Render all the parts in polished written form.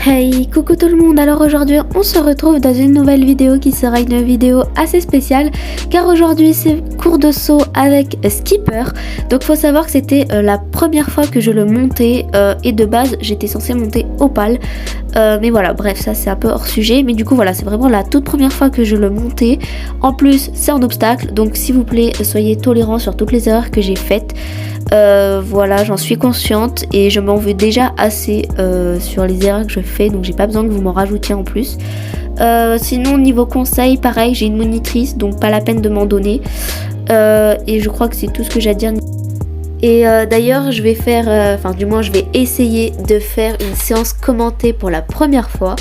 Hey, coucou tout le monde. Alors aujourd'hui on se retrouve dans une nouvelle vidéo qui sera une vidéo assez spéciale car aujourd'hui c'est cours de saut avec Skipper. Donc faut savoir que c'était la première fois que je le montais et de base j'étais censée monter Opale, mais voilà, bref, ça c'est un peu hors sujet, mais du coup voilà, c'est vraiment la toute première fois que je le montais. En plus c'est en obstacle, donc s'il vous plaît soyez tolérants sur toutes les erreurs que j'ai faites. Voilà, j'en suis consciente et je m'en veux déjà assez sur les erreurs que je fais, donc j'ai pas besoin que vous m'en rajoutiez en plus. Sinon niveau conseil, pareil, j'ai une monitrice, donc pas la peine de m'en donner. Et je crois que c'est tout ce que j'ai à dire. Et d'ailleurs je vais faire, enfin du moins je vais essayer de faire une séance commentée pour la première fois.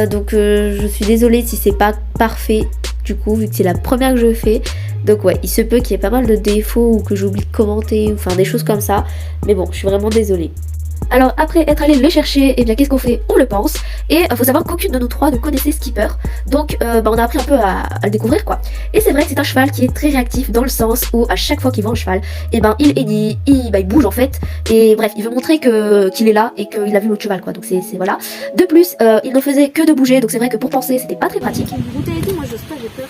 Donc je suis désolée si c'est pas parfait du coup, vu que c'est la première que je fais. Donc ouais, il se peut qu'il y ait pas mal de défauts ou que j'oublie de commenter, ou enfin des choses comme ça. Mais bon, je suis vraiment désolée. Alors après être allé le chercher, et bien qu'est-ce qu'on fait? On le pense. Et faut savoir qu'aucune de nous trois ne connaissait Skipper. Donc on a appris un peu à le découvrir quoi. Et c'est vrai que c'est un cheval qui est très réactif dans le sens où à chaque fois qu'il voit un cheval, et ben il bouge en fait. Et bref, il veut montrer qu'il est là et qu'il a vu l'autre cheval quoi. Donc c'est voilà. De plus, il ne faisait que de bouger. Donc c'est vrai que pour penser c'était pas très pratique. Moi j'ose pas, j'ai peur.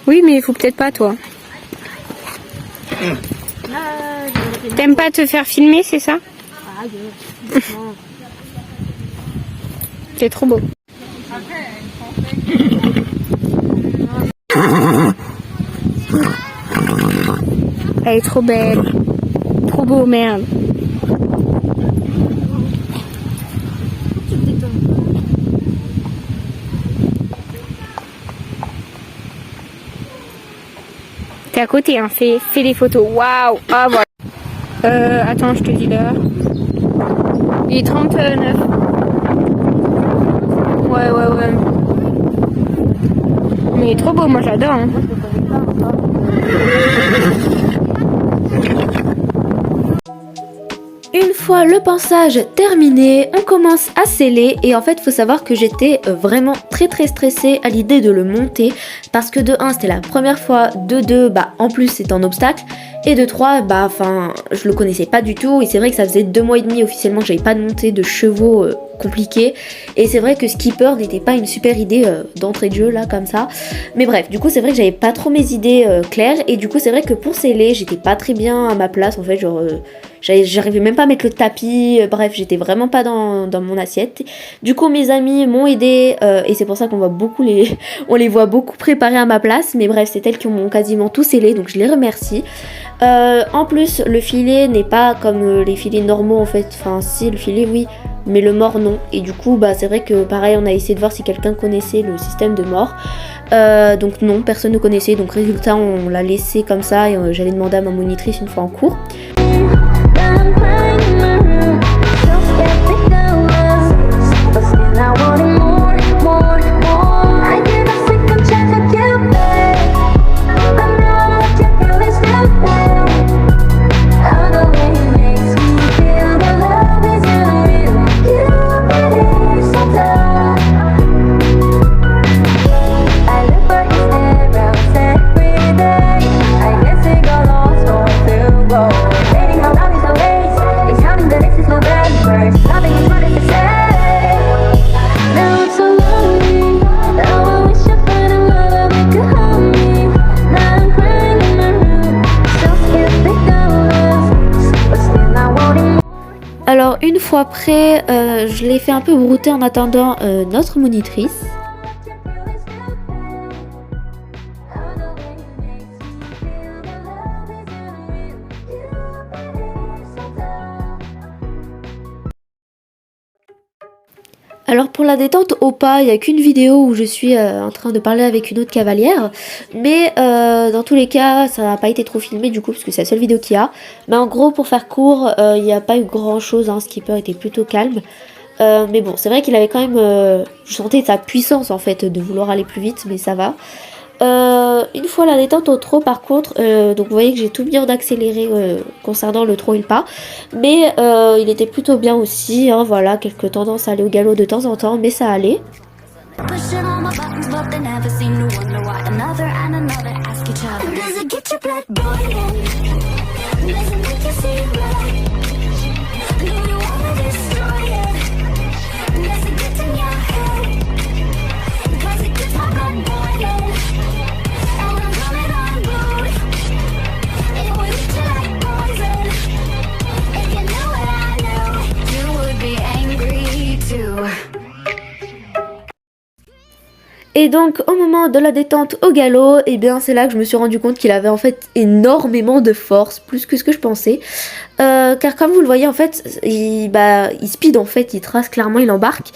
Oui, mais il faut peut-être pas, toi. T'aimes pas te faire filmer, c'est ça? C'est trop beau. Elle est trop belle. Trop beau, merde. T'es à côté, hein. Fais des photos. Waouh. Ah, voilà. Attends, je te dis l'heure. Il est 39. Ouais. Mais il est trop beau, moi j'adore. Hein. Une fois le pinçage terminé, on commence à sceller et en fait faut savoir que j'étais vraiment très stressée à l'idée de le monter parce que de 1 c'était la première fois, de 2 en plus c'est en obstacle et de 3 je le connaissais pas du tout et c'est vrai que ça faisait 2 mois et demi officiellement que j'avais pas de montée de chevaux compliqué et c'est vrai que Skipper n'était pas une super idée d'entrée de jeu là comme ça, mais bref du coup c'est vrai que j'avais pas trop mes idées claires et du coup c'est vrai que pour sceller j'étais pas très bien à ma place en fait, genre j'arrivais même pas à mettre le tapis, bref j'étais vraiment pas dans mon assiette. Du coup mes amis m'ont aidé et c'est pour ça qu'on voit beaucoup on les voit beaucoup préparer à ma place, mais bref c'est elles qui m'ont quasiment tout scellé donc je les remercie. En plus le filet n'est pas comme les filets normaux en fait, enfin si le filet oui mais le mort non, et du coup c'est vrai que pareil on a essayé de voir si quelqu'un connaissait le système de mort, donc non, personne ne connaissait, donc résultat on l'a laissé comme ça et j'allais demander à ma monitrice une fois en cours. Alors une fois prêt, je l'ai fait un peu brouter en attendant notre monitrice. Alors pour la détente au pas, il n'y a qu'une vidéo où je suis en train de parler avec une autre cavalière, mais dans tous les cas ça n'a pas été trop filmé du coup parce que c'est la seule vidéo qu'il y a. Mais en gros pour faire court, il n'y a pas eu grand chose, hein. Skipper était plutôt calme. Mais bon c'est vrai qu'il avait quand même, je sentais sa puissance en fait de vouloir aller plus vite, mais ça va. Une fois la détente au trot par contre, donc vous voyez que j'ai tout mis en accéléré concernant le trot et le pas, mais il était plutôt bien aussi, hein, voilà, quelques tendances à aller au galop de temps en temps, mais ça allait. Et donc au moment de la détente au galop, et bien c'est là que je me suis rendu compte qu'il avait en fait énormément de force, plus que ce que je pensais. Car comme vous le voyez en fait, il speed en fait, il trace clairement, il embarque.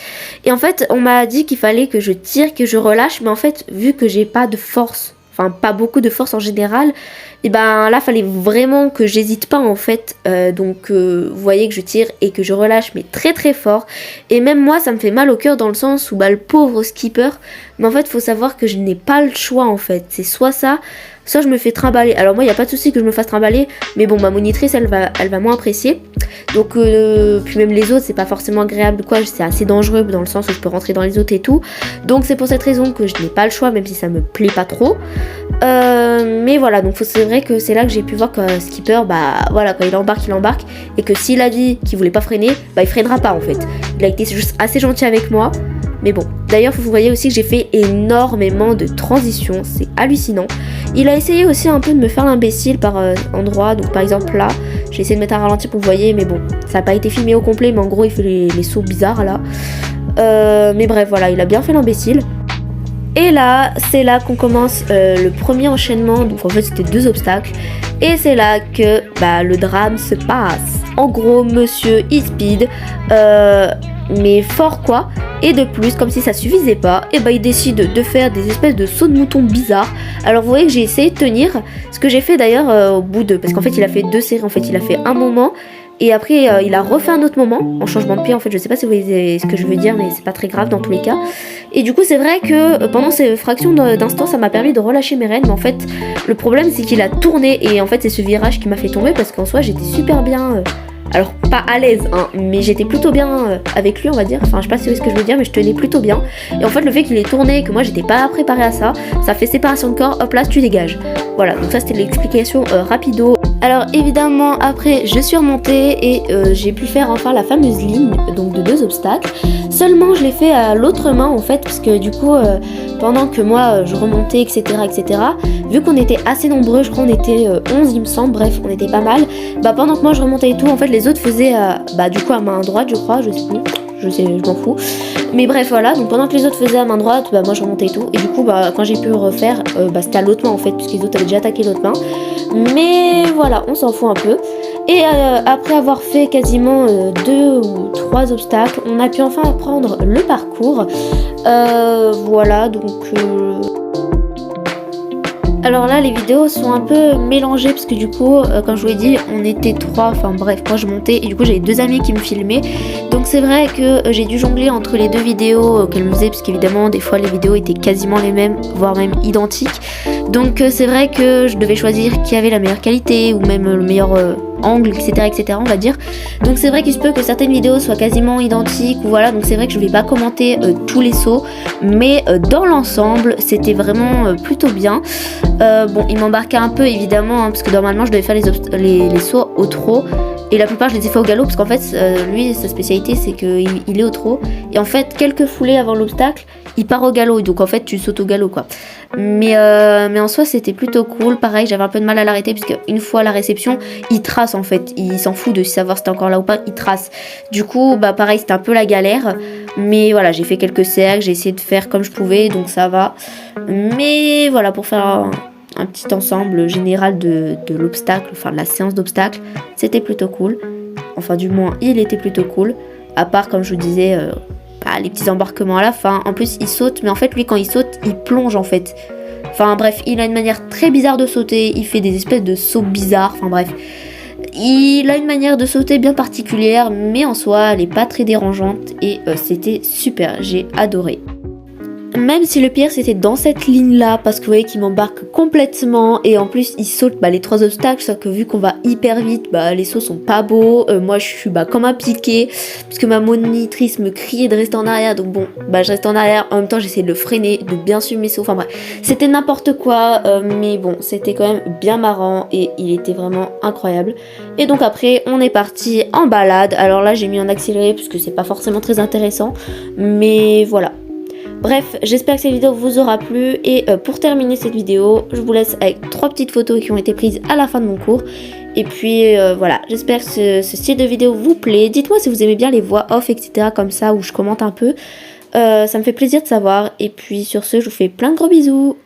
Et en fait on m'a dit qu'il fallait que je tire, que je relâche, mais en fait vu que j'ai pas de force, enfin pas beaucoup de force en général, et ben là fallait vraiment que j'hésite pas en fait, donc vous voyez que je tire et que je relâche mais très très fort, et même moi ça me fait mal au cœur dans le sens où le pauvre skipper, mais en fait faut savoir que je n'ai pas le choix en fait, c'est soit ça, soit je me fais trimballer. Alors moi il n'y a pas de souci que je me fasse trimballer, mais bon ma monitrice elle va moins apprécier, donc puis même les autres c'est pas forcément agréable quoi, c'est assez dangereux dans le sens où je peux rentrer dans les autres et tout, donc c'est pour cette raison que je n'ai pas le choix même si ça me plaît pas trop. Mais voilà, donc c'est vrai que c'est là que j'ai pu voir que skipper, voilà, quand il embarque, et que s'il a dit qu'il voulait pas freiner, il freinera pas en fait. Il a été juste assez gentil avec moi, mais bon. D'ailleurs vous voyez aussi que j'ai fait énormément de transitions, c'est hallucinant. Il a essayé aussi un peu de me faire l'imbécile par endroit, donc par exemple là, j'ai essayé de mettre un ralenti pour que vous voyez, mais bon, ça n'a pas été filmé au complet, mais en gros il fait les sauts bizarres là. Mais bref, voilà, il a bien fait l'imbécile. Et là, c'est là qu'on commence le premier enchaînement, donc en fait c'était 2 obstacles, et c'est là que le drame se passe. En gros, monsieur il speed, mais fort quoi, et de plus, comme si ça suffisait pas, et il décide de faire des espèces de sauts de mouton bizarres. Alors vous voyez que j'ai essayé de tenir, ce que j'ai fait d'ailleurs au bout de, parce qu'en fait il a fait 2 séries, en fait il a fait un moment, et après il a refait un autre moment en changement de pied, en fait je sais pas si vous voyez ce que je veux dire, mais c'est pas très grave dans tous les cas. Et du coup c'est vrai que pendant ces fractions d'instant ça m'a permis de relâcher mes rênes, mais en fait le problème c'est qu'il a tourné, et en fait c'est ce virage qui m'a fait tomber, parce qu'en soi j'étais super bien, alors pas à l'aise hein, mais j'étais plutôt bien avec lui on va dire, enfin je sais pas si vous voyez ce que je veux dire, mais je tenais plutôt bien, et en fait le fait qu'il ait tourné et que moi j'étais pas préparée à ça, ça fait séparation de corps, hop là tu dégages. Voilà, donc ça c'était l'explication rapido. Alors évidemment après je suis remontée et j'ai pu faire enfin la fameuse ligne donc de 2 obstacles. Seulement je l'ai fait à l'autre main en fait, parce que du coup pendant que moi je remontais etc, vu qu'on était assez nombreux, je crois on était 11 il me semble, bref on était pas mal, pendant que moi je remontais et tout, en fait les autres faisaient du coup à main droite je crois, je sais plus, je m'en fous, mais bref voilà, donc pendant que les autres faisaient à main droite, moi je remontais et tout, et du coup quand j'ai pu refaire, c'était à l'autre main en fait, puisque les autres avaient déjà attaqué l'autre main, mais voilà, on s'en fout un peu. Et après avoir fait quasiment 2 ou 3 obstacles, on a pu enfin apprendre le parcours. Voilà, donc alors là les vidéos sont un peu mélangées, parce que du coup comme je vous l'ai dit on était 3, enfin bref moi je montais et du coup j'avais 2 amis qui me filmaient, donc c'est vrai que j'ai dû jongler entre les 2 vidéos qu'elle me faisait, parce qu'évidemment des fois les vidéos étaient quasiment les mêmes, voire même identiques, donc c'est vrai que je devais choisir qui avait la meilleure qualité ou même le meilleur angle etc on va dire, donc c'est vrai qu'il se peut que certaines vidéos soient quasiment identiques ou voilà, donc c'est vrai que je vais pas commenter tous les sauts, mais dans l'ensemble c'était vraiment plutôt bien. Bon il m'embarquait un peu évidemment hein, parce que normalement je devais faire les sauts au trot, et la plupart je les ai fait au galop, parce qu'en fait lui sa spécialité c'est qu'il est au trot, et en fait quelques foulées avant l'obstacle il part au galop, et donc en fait tu sautes au galop quoi. Mais en soi c'était plutôt cool. Pareil j'avais un peu de mal à l'arrêter, puisque une fois à la réception il trace en fait, il s'en fout de savoir si t'es encore là ou pas, il trace. Du coup pareil c'était un peu la galère, mais voilà j'ai fait quelques cercles, j'ai essayé de faire comme je pouvais, donc ça va. Mais voilà, pour faire un petit ensemble général de l'obstacle, enfin de la séance d'obstacles, c'était plutôt cool. Enfin du moins il était plutôt cool, à part comme je vous disais les petits embarquements à la fin. En plus il saute, mais en fait lui quand il saute il plonge en fait. Enfin bref, il a une manière très bizarre de sauter, il fait des espèces de sauts bizarres, enfin bref. Il a une manière de sauter bien particulière, mais en soi elle est pas très dérangeante, et c'était super, j'ai adoré. Même si le pire c'était dans cette ligne là, parce que vous voyez qu'il m'embarque complètement, et en plus il saute les 3 obstacles, sauf que vu qu'on va hyper vite, les sauts sont pas beaux, moi je suis comme un piqué, puisque ma monitrice me criait de rester en arrière, donc bon je reste en arrière, en même temps j'essayais de le freiner, de bien suivre mes sauts, enfin bref c'était n'importe quoi, mais bon c'était quand même bien marrant, et il était vraiment incroyable. Et donc après on est parti en balade. Alors là j'ai mis en accéléré puisque c'est pas forcément très intéressant, mais voilà. Bref, j'espère que cette vidéo vous aura plu, et pour terminer cette vidéo, je vous laisse avec 3 petites photos qui ont été prises à la fin de mon cours. Et puis voilà, j'espère que ce style de vidéo vous plaît. Dites-moi si vous aimez bien les voix off, etc. comme ça, où je commente un peu. Ça me fait plaisir de savoir. Et puis sur ce, je vous fais plein de gros bisous.